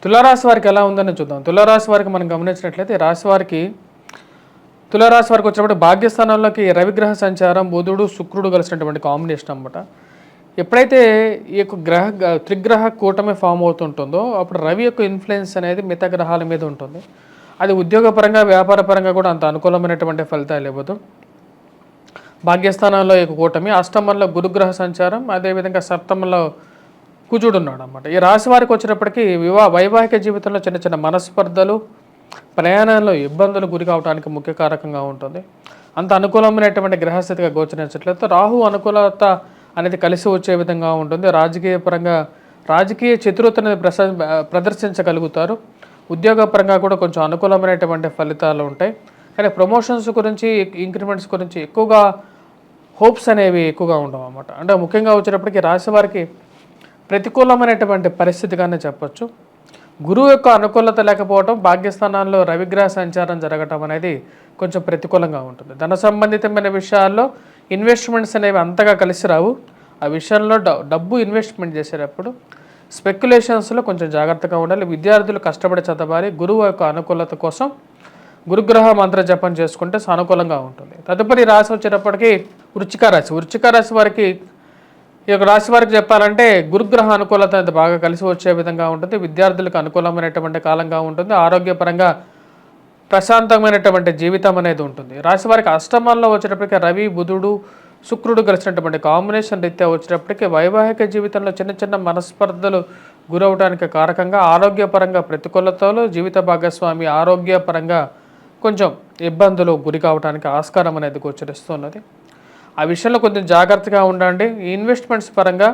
తులారాశి వారికి ఎలా ఉందని చూద్దాం. తులారాశి వారికి మనం గమనించినట్లయితే తులారాశి వారికి వచ్చినప్పుడు భాగ్యస్థానంలోకి రవిగ్రహ సంచారం, బుధుడు శుక్రుడు కలిసినటువంటి కాంబినేషన్ అనమాట. ఎప్పుడైతే ఈ యొక్క త్రిగ్రహ కూటమి ఫామ్ అవుతుంటుందో అప్పుడు రవి యొక్క ఇన్ఫ్లుయెన్స్ అనేది మిగతా గ్రహాల మీద ఉంటుంది. అది ఉద్యోగపరంగా, వ్యాపారపరంగా కూడా అంత అనుకూలమైనటువంటి ఫలితాలు ఇవ్వదు. భాగ్యస్థానంలో ఈ కూటమి, అష్టమంలో గురుగ్రహ సంచారం, అదేవిధంగా సప్తమంలో కుజుడు ఉన్నాడు అన్నమాట. ఈ రాశి వారికి వచ్చినప్పటికీ వైవాహిక జీవితంలో చిన్న చిన్న మనస్పర్ధలు, ప్రయాణంలో ఇబ్బందులు గురి కావడానికి ముఖ్య కారకంగా ఉంటుంది. అంత అనుకూలమైనటువంటి గ్రహస్థితిగా గోచరించట్లేదు. రాహు అనుకూలత అనేది కలిసి వచ్చే విధంగా ఉంటుంది. రాజకీయ చతురతని ప్రదర్శించగలుగుతారు. ఉద్యోగపరంగా కూడా కొంచెం అనుకూలమైనటువంటి ఫలితాలు ఉంటాయి. కానీ ప్రమోషన్స్ గురించి, ఇంక్రిమెంట్స్ గురించి ఎక్కువగా హోప్స్ అనేవి ఎక్కువగా ఉండవు అన్నమాట. అంటే ముఖ్యంగా వచ్చేటప్పటికి రాశి వారికి ప్రతికూలమైనటువంటి పరిస్థితిగానే చెప్పచ్చు. గురువు యొక్క అనుకూలత లేకపోవడం, భాగ్యస్థానాల్లో రవిగ్రహ సంచారం జరగటం అనేది కొంచెం ప్రతికూలంగా ఉంటుంది. ధన సంబంధితమైన విషయాల్లో ఇన్వెస్ట్మెంట్స్ అనేవి అంతగా కలిసి రావు. ఆ విషయంలో డబ్బు ఇన్వెస్ట్మెంట్ చేసేటప్పుడు స్పెక్యులేషన్స్లో కొంచెం జాగ్రత్తగా ఉండాలి. విద్యార్థులు కష్టపడి చదవాలి. గురువు యొక్క అనుకూలత కోసం గురుగ్రహ మంత్ర జపం చేసుకుంటే సానుకూలంగా ఉంటుంది. తదుపరి రాశి వచ్చేటప్పటికి వృశ్చిక రాశి వారికి, ఈ యొక్క రాశి వారికి చెప్పాలంటే గురుగ్రహ అనుకూలత అనేది బాగా కలిసి వచ్చే విధంగా ఉంటుంది. విద్యార్థులకు అనుకూలమైనటువంటి కాలంగా ఉంటుంది. ఆరోగ్యపరంగా ప్రశాంతమైనటువంటి జీవితం అనేది ఉంటుంది. రాశి వారికి అష్టమంలో వచ్చేటప్పటికి రవి, బుధుడు, శుక్రుడు కలిసినటువంటి కాంబినేషన్ రీత్యా వచ్చేటప్పటికి వైవాహిక జీవితంలో చిన్న చిన్న మనస్పర్ధలు గురవడానికి కారకంగా, ఆరోగ్యపరంగా ప్రతికూలతలు, జీవిత భాగస్వామి ఆరోగ్యపరంగా కొంచెం ఇబ్బందులు గురి కావడానికి ఆస్కారం అనేది గోచరిస్తున్నది. ఆ విషయంలో కొంచెం జాగ్రత్తగా ఉండండి. ఇన్వెస్ట్మెంట్స్ పరంగా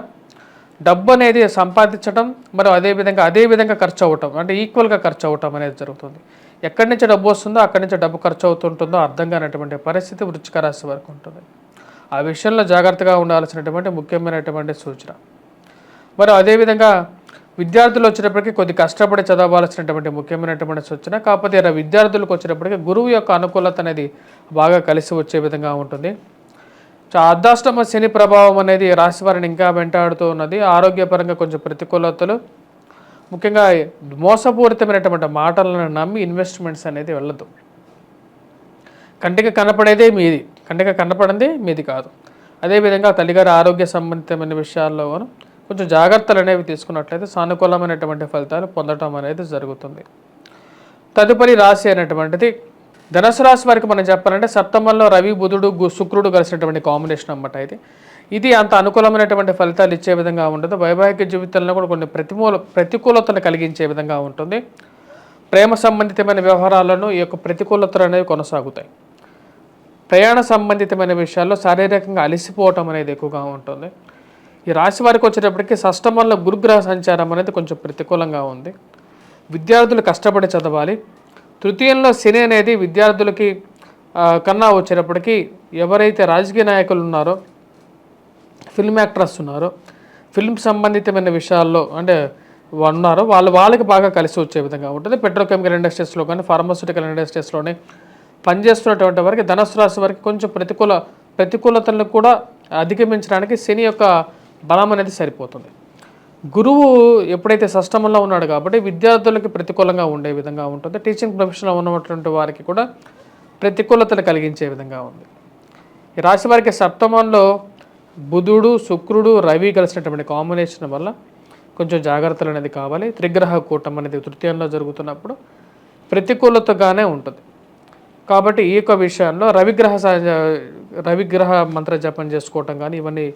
డబ్బు అనేది సంపాదించడం, మరి అదేవిధంగా ఖర్చు అవ్వటం, అంటే ఈక్వల్గా ఖర్చు అవ్వటం అనేది జరుగుతుంది. ఎక్కడి నుంచి డబ్బు వస్తుందో అక్కడి నుంచి డబ్బు ఖర్చు అవుతుంటుందో అర్థం కానటువంటి పరిస్థితి వృశ్చిక రాశి వరకు ఉంటుంది. ఆ విషయంలో జాగ్రత్తగా ఉండాల్సినటువంటి ముఖ్యమైనటువంటి సూచన. మరి అదేవిధంగా విద్యార్థులు వచ్చేటప్పటికి కొద్ది కష్టపడి చదవాల్సినటువంటి ముఖ్యమైనటువంటి సూచన. కాకపోతే విద్యార్థులకు వచ్చేటప్పటికి గురువు యొక్క అనుకూలత అనేది బాగా కలిసి వచ్చే విధంగా ఉంటుంది. అర్ధాష్టమ శని ప్రభావం అనేది రాశి వారిని ఇంకా వెంటాడుతూ ఉన్నది. ఆరోగ్యపరంగా కొంచెం ప్రతికూలతలు, ముఖ్యంగా మోసపూరితమైనటువంటి మాటలను నమ్మి ఇన్వెస్ట్మెంట్స్ అనేది వెళ్ళదు. కంటికి కనపడేదే మీది, కంటికి కనపడింది మీది కాదు. అదేవిధంగా తల్లిగారి ఆరోగ్య సంబంధితమైన విషయాల్లో కొంచెం జాగ్రత్తలు అనేవి తీసుకున్నట్లయితే సానుకూలమైనటువంటి ఫలితాలు పొందడం అనేది జరుగుతుంది. తదుపరి రాశి అనేటువంటిది ధనుసు రాశి వారికి మనం చెప్పాలంటే సప్తమంలో రవి, బుధుడు, శుక్రుడు కలిసినటువంటి కాంబినేషన్ అన్నమాట. ఇది అంత అనుకూలమైనటువంటి ఫలితాలు ఇచ్చే విధంగా ఉంటుంది. వైవాహిక జీవితంలో కూడా కొన్ని ప్రతికూలతను కలిగించే విధంగా ఉంటుంది. ప్రేమ సంబంధితమైన వ్యవహారాలను ఈ యొక్క ప్రతికూలతలు అనేవి కొనసాగుతాయి. ప్రయాణ సంబంధితమైన విషయాల్లో శారీరకంగా అలసిపోవటం అనేది ఎక్కువగా ఉంటుంది. ఈ రాశి వారికి వచ్చేటప్పటికి షష్టమంలో గురుగ్రహ సంచారం అనేది కొంచెం ప్రతికూలంగా ఉంది. విద్యార్థులు కష్టపడి చదవాలి. తృతీయంలో శని అనేది విద్యార్థులకి కన్నా వచ్చేటప్పటికి ఎవరైతే రాజకీయ నాయకులు ఉన్నారో, ఫిల్మ్ యాక్టర్స్ ఉన్నారో, ఫిల్మ్ సంబంధితమైన విషయాల్లో అంటే ఉన్నారో వాళ్ళకి బాగా కలిసి వచ్చే విధంగా ఉంటుంది. పెట్రోకెమికల్ ఇండస్ట్రీస్లో కానీ, ఫార్మాస్యూటికల్ ఇండస్ట్రీస్లోనే పనిచేస్తున్నటువంటి వారికి, ధనుసు రాశి వారికి కొంచెం ప్రతికూలతలను కూడా అధిగమించడానికి శని యొక్క బలం అనేది సరిపోతుంది. గురువు ఎప్పుడైతే షష్టమంలో ఉన్నాడు కాబట్టి విద్యార్థులకి ప్రతికూలంగా ఉండే విధంగా ఉంటుంది. టీచింగ్ ప్రొఫెషన్లో ఉన్నటువంటి వారికి కూడా ప్రతికూలతలు కలిగించే విధంగా ఉంది. ఈ రాశి వారికి సప్తమంలో బుధుడు, శుక్రుడు, రవి కలిసినటువంటి కాంబినేషన్ వల్ల కొంచెం జాగ్రత్తలు అనేది కావాలి. త్రిగ్రహ కూటం అనేది తృతీయంలో జరుగుతున్నప్పుడు ప్రతికూలతగానే ఉంటుంది. కాబట్టి ఈ యొక్క విషయంలో రవిగ్రహ మంత్ర జపం చేసుకోవటం కానీ, ఇవన్నీ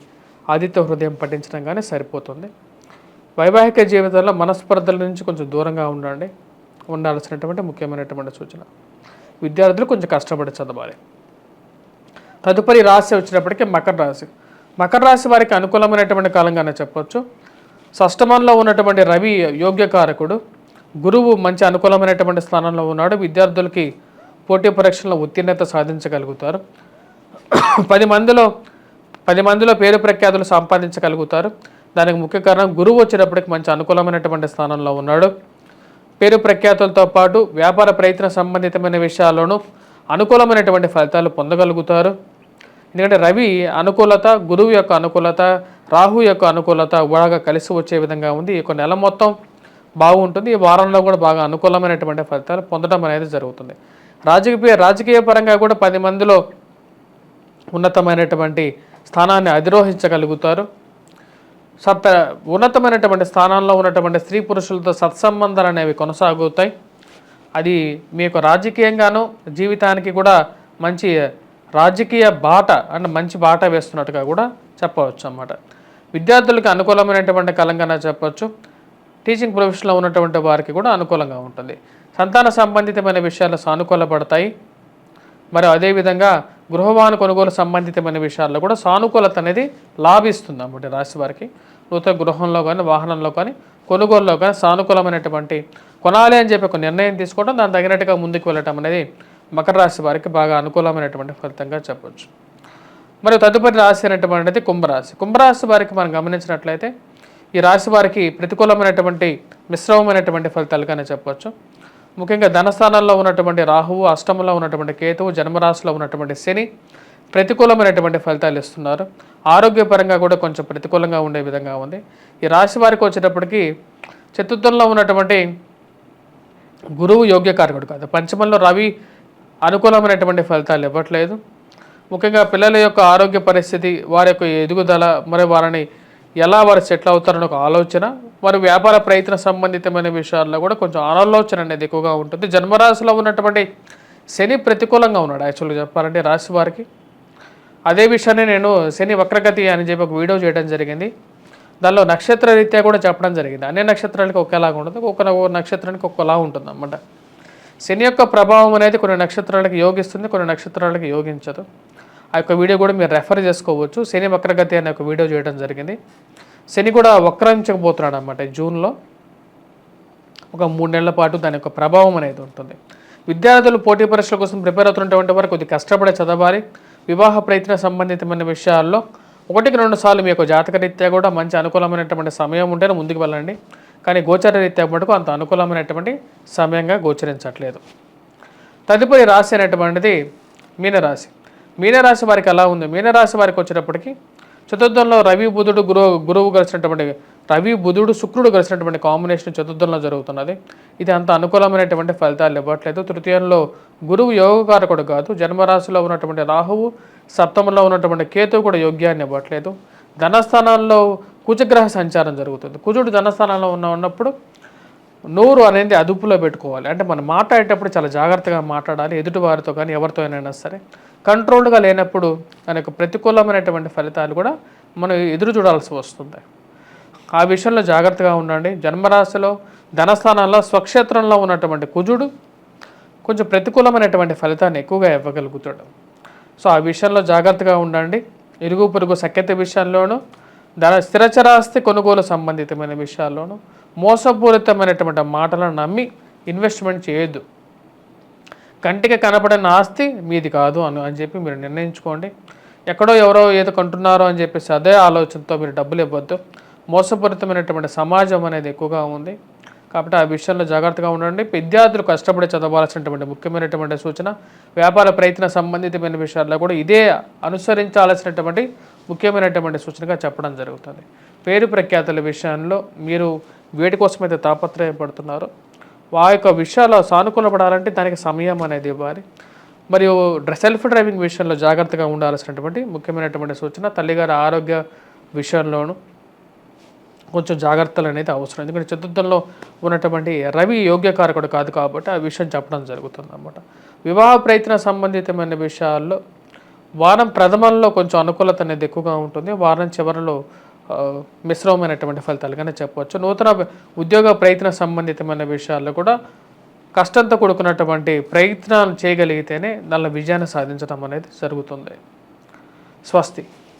ఆదిత్య హృదయం పఠించడం కానీ సరిపోతుంది. వైవాహిక జీవితంలో మనస్పర్ధల నుంచి కొంచెం దూరంగా ఉండాల్సినటువంటి ముఖ్యమైనటువంటి సూచన. విద్యార్థులు కొంచెం కష్టపడి చదవాలి. తదుపరి రాశి వచ్చినప్పటికీ మకర రాశి వారికి అనుకూలమైనటువంటి కాలంగానే చెప్పవచ్చు. షష్టమంలో ఉన్నటువంటి రవి యోగ్యకారకుడు, గురువు మంచి అనుకూలమైనటువంటి స్థానంలో ఉన్నాడు. విద్యార్థులకి పోటీ పరీక్షల్లో ఉత్తీర్ణత సాధించగలుగుతారు. 10 మందిలో పేరు ప్రఖ్యాతులు సంపాదించగలుగుతారు. దానికి ముఖ్య కారణం గురువు వచ్చేటప్పటికి మంచి అనుకూలమైనటువంటి స్థానంలో ఉన్నాడు. పేరు ప్రఖ్యాతులతో పాటు వ్యాపార ప్రయత్న సంబంధితమైన విషయాల్లోనూ అనుకూలమైనటువంటి ఫలితాలు పొందగలుగుతారు. ఎందుకంటే రవి అనుకూలత, గురువు యొక్క అనుకూలత, రాహు యొక్క అనుకూలత బాగా కలిసి వచ్చే విధంగా ఉంది. ఈ నెల మొత్తం బాగుంటుంది. ఈ వారంలో కూడా బాగా అనుకూలమైనటువంటి ఫలితాలు పొందడం అనేది జరుగుతుంది. రాజకీయ పరంగా కూడా 10 మందిలో ఉన్నతమైనటువంటి స్థానాన్ని అధిరోహించగలుగుతారు. ఉన్నతమైనటువంటి స్థానాల్లో ఉన్నటువంటి స్త్రీ పురుషులతో సత్సంబంధాలు అనేవి కొనసాగుతాయి. అది మీకు రాజకీయంగాను జీవితానికి కూడా మంచి రాజకీయ బాట అంటే మంచి బాట వేస్తున్నట్టుగా కూడా చెప్పవచ్చు అన్నమాట. విద్యార్థులకు అనుకూలమైనటువంటి కాలంగానే చెప్పవచ్చు. టీచింగ్ ప్రొఫెషన్లో ఉన్నటువంటి వారికి కూడా అనుకూలంగా ఉంటుంది. సంతాన సంబంధితమైన విషయాలు సానుకూలపడతాయి. మరి అదేవిధంగా గృహవాహన కొనుగోలు సంబంధితమైన విషయాల్లో కూడా సానుకూలత అనేది లాభిస్తుంది అన్నమాట. రాశి వారికి నూతన గృహంలో కానీ వాహనంలో కానీ కొనుగోలులో కానీ సానుకూలమైనటువంటి కొనాలి అని చెప్పి ఒక నిర్ణయం తీసుకోవడం, దాని తగినట్టుగా ముందుకు వెళ్ళటం అనేది మకర రాశి వారికి బాగా అనుకూలమైనటువంటి ఫలితంగా చెప్పవచ్చు. మరియు తదుపరి రాశి అనేటువంటిది కుంభరాశి. కుంభరాశి వారికి మనం గమనించినట్లయితే ఈ రాశి వారికి ప్రతికూలమైనటువంటి మిశ్రమమైనటువంటి ఫలితాలుగానే చెప్పవచ్చు. ముఖ్యంగా ధనస్థానంలో ఉన్నటువంటి రాహువు, అష్టమంలో ఉన్నటువంటి కేతువు, జన్మరాశిలో ఉన్నటువంటి శని ప్రతికూలమైనటువంటి ఫలితాలు ఇస్తున్నారు. ఆరోగ్యపరంగా కూడా కొంచెం ప్రతికూలంగా ఉండే విధంగా ఉంది. ఈ రాశి వారికి వచ్చేటప్పటికి చతుర్థంలో ఉన్నటువంటి గురువు యోగ్యకారకుడు కాదు, పంచమంలో రవి అనుకూలమైనటువంటి ఫలితాలు ఇవ్వట్లేదు. ముఖ్యంగా పిల్లల యొక్క ఆరోగ్య పరిస్థితి, వారి యొక్క ఎదుగుదల, మరి వారిని ఎలా వారు సెటిల్ అవుతారని ఒక ఆలోచన, మరి వ్యాపార ప్రయత్న సంబంధితమైన విషయాల్లో కూడా కొంచెం ఆలోచన అనేది ఎక్కువగా ఉంటుంది. జన్మరాశిలో ఉన్నటువంటి శని ప్రతికూలంగా ఉన్నాడు యాక్చువల్గా చెప్పాలంటే రాశి వారికి. అదే విషయాన్ని నేను శని వక్రగతి అని చెప్పి ఒక వీడియో చేయడం జరిగింది. దానిలో నక్షత్ర రీత్యా కూడా చెప్పడం జరిగింది. అన్ని నక్షత్రాలకి ఒకేలాగా ఉండదు, ఒక్కొక్క నక్షత్రానికి ఒక్కలా ఉంటుంది అన్నమాట. శని యొక్క ప్రభావం అనేది కొన్ని నక్షత్రాలకు యోగిస్తుంది, కొన్ని నక్షత్రాలకు యోగించదు. ఆ యొక్క వీడియో కూడా మీరు రెఫర్ చేసుకోవచ్చు. శని వక్రగతి అనే ఒక వీడియో చేయడం జరిగింది. శని కూడా వక్రించకపోతున్నాడు అన్నమాట. జూన్లో ఒక 3 నెలల పాటు దాని యొక్క ప్రభావం అనేది ఉంటుంది. విద్యార్థులు పోటీ పరీక్షల కోసం ప్రిపేర్ అవుతున్నటువంటి వారు కొద్దిగా కష్టపడే చదవాలి. వివాహ ప్రయత్న సంబంధితమైన విషయాల్లో 1-2 సార్లు మీ యొక్క జాతక రీత్యా కూడా మంచి అనుకూలమైనటువంటి సమయం ఉంటేనే ముందుకు వెళ్ళండి. కానీ గోచర రీత్యా మటుకు అంత అనుకూలమైనటువంటి సమయంగా గోచరించట్లేదు. తదుపరి రాశి అనేటువంటిది మీనరాశి. మీనరాశి వారికి ఎలా ఉంది? మీనరాశి వారికి వచ్చేటప్పటికి చతుర్థంలో రవి బుధుడు గురువు కలిసినటువంటి రవి బుధుడు శుక్రుడు కలిసినటువంటి కాంబినేషన్ చతుర్థంలో జరుగుతున్నది. ఇది అంత అనుకూలమైనటువంటి ఫలితాలు ఇవ్వట్లేదు. తృతీయంలో గురువు యోగకారకుడు కాదు. జన్మరాశిలో ఉన్నటువంటి రాహువు, సప్తమంలో ఉన్నటువంటి కేతువు కూడా యోగ్యాన్ని ఇవ్వట్లేదు. ధనస్థానాల్లో కుజగ్రహ సంచారం జరుగుతుంది. కుజుడు ధనస్థానంలో ఉన్నప్పుడు నోరు అనేది అదుపులో పెట్టుకోవాలి. అంటే మనం మాట్లాడేటప్పుడు చాలా జాగ్రత్తగా మాట్లాడాలి. ఎదుటి వారితో కానీ ఎవరితో అయినా సరే కంట్రోల్డ్గా లేనప్పుడు అనేక ప్రతికూలమైనటువంటి ఫలితాలు కూడా మనం ఎదురు చూడాల్సి వస్తుంది. ఆ విషయంలో జాగ్రత్తగా ఉండండి. జన్మరాశిలో ధనస్థానాల్లో స్వక్షేత్రంలో ఉన్నటువంటి కుజుడు కొంచెం ప్రతికూలమైనటువంటి ఫలితాన్ని ఎక్కువగా ఇవ్వగలుగుతాడు. సో ఆ విషయంలో జాగ్రత్తగా ఉండండి. ఇరుగు పొరుగు సఖ్యత విషయాల్లోనూ, స్థిరచరాస్తి కొనుగోలు సంబంధితమైన విషయాల్లోనూ మోసపూరితమైనటువంటి మాటలను నమ్మి ఇన్వెస్ట్మెంట్ చేయొద్దు. కంటికి కనపడిన ఆస్తి మీది కాదు అని చెప్పి మీరు నిర్ణయించుకోండి. ఎక్కడో ఎవరో ఏదో కొంటున్నారో అని చెప్పేసి అదే ఆలోచనతో మీరు డబ్బులు ఇవ్వద్దు. మోసపూరితమైనటువంటి సమాజం అనేది ఎక్కువగా ఉంది కాబట్టి ఆ విషయంలో జాగ్రత్తగా ఉండండి. విద్యార్థులు కష్టపడి చదవాల్సినటువంటి ముఖ్యమైనటువంటి సూచన. వ్యాపార ప్రయత్న సంబంధితమైన విషయాల్లో కూడా ఇదే అనుసరించాల్సినటువంటి ముఖ్యమైనటువంటి సూచనగా చెప్పడం జరుగుతుంది. పేరు ప్రఖ్యాతుల విషయంలో మీరు వేటి కోసమైతే తాపత్రయపడుతున్నారో ఆ యొక్క విషయాల్లో సానుకూలపడాలంటే దానికి సమయం అనేది ఇవ్వాలి. మరియు సెల్ఫ్ డ్రైవింగ్ విషయంలో జాగ్రత్తగా ఉండాల్సినటువంటి ముఖ్యమైనటువంటి సూచన. తల్లిగారి ఆరోగ్య విషయంలోనూ కొంచెం జాగ్రత్తలు అనేది అవసరం. ఎందుకంటే చతుర్థంలో ఉన్నటువంటి రవి యోగ్యకారకుడు కాదు కాబట్టి ఆ విషయం చెప్పడం జరుగుతుంది అన్నమాట. వివాహ ప్రయత్న సంబంధితమైన విషయాల్లో వారం ప్రథమంలో కొంచెం అనుకూలత అనేది ఎక్కువగా ఉంటుంది. వారం చివరిలో మిశ్రమమైనటువంటి ఫలితాలుగానే చెప్పవచ్చు. నూతన ఉద్యోగ ప్రయత్న సంబంధితమైన విషయాల్లో కూడా కష్టంతో కూడుకున్నటువంటి ప్రయత్నాలు చేయగలిగితేనే దానిలో విజయాన్ని సాధించడం అనేది జరుగుతుంది. స్వస్తి.